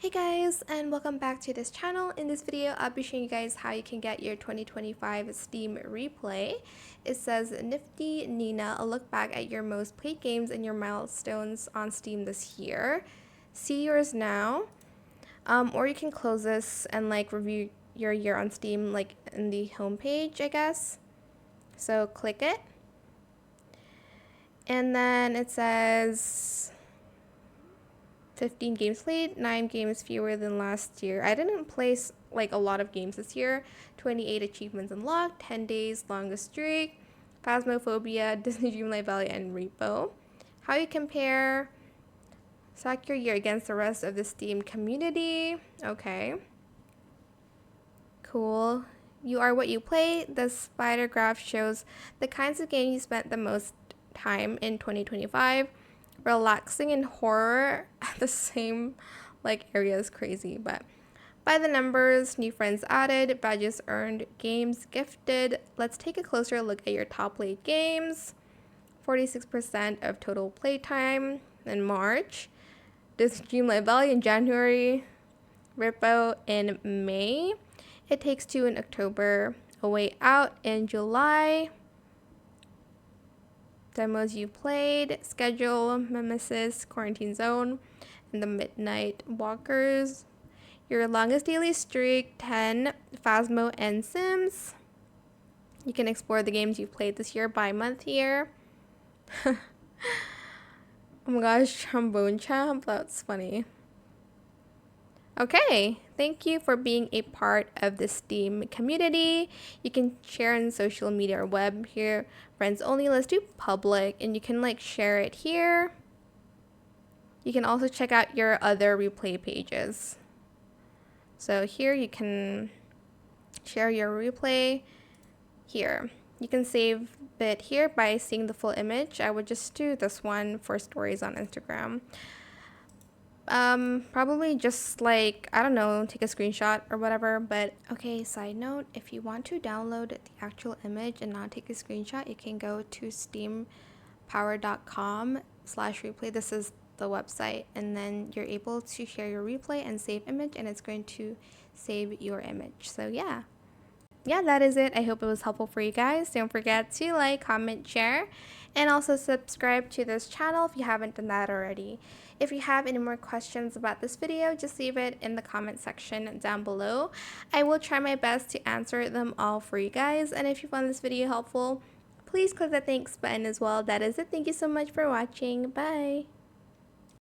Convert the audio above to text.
Hey guys, and welcome back to this channel. In this video, I'll be showing you guys how you can get your 2025 Steam replay. It says Nifty Nina, a look back at your most played games and your milestones on Steam this year. See yours now. Or you can close this and review your year on Steam in the homepage, I guess. So click it. And then it says 15 games played, 9 games fewer than last year. I didn't place a lot of games this year. 28 achievements unlocked, 10 days longest streak, Phasmophobia, Disney Dreamlight Valley, and Repo. How you compare your year against the rest of the Steam community. Okay. Cool. You are what you play. The spider graph shows the kinds of games you spent the most time in 2025. Relaxing and horror at the same area is crazy, but by the numbers, new friends added, badges earned, games gifted. Let's take a closer look at your top played games. 46% of total playtime in March, Disney Dreamlight Valley in January, Repo in May, It Takes Two in October, A Way Out in July, demos you played, Schedule, Mimesis, Quarantine Zone, and the Midnight Walkers. Your longest daily streak, 10, Phasmo and Sims. You can explore the games you've played this year by month here. Oh my gosh, Trombone Champ, that's funny. Okay, thank you for being a part of the Steam community. You can share on social media or web here. Friends only, let's do public, and you can share it here. You can also check out your other replay pages. So here you can share your replay here. You can save it here by seeing the full image. I would just do this one for stories on Instagram. Probably just I don't know, take a screenshot or whatever. But okay, side note, if you want to download the actual image and not take a screenshot, you can go to steampower.com/replay. This is the website, and then you're able to share your replay and save image, and it's going to save your image. So yeah, that is it. I hope it was helpful for you guys. Don't forget to like, comment, share, and also subscribe to this channel if you haven't done that already. If you have any more questions about this video, just leave it in the comment section down below. I will try my best to answer them all for you guys. And if you found this video helpful, please click the thanks button as well. That is it. Thank you so much for watching. Bye.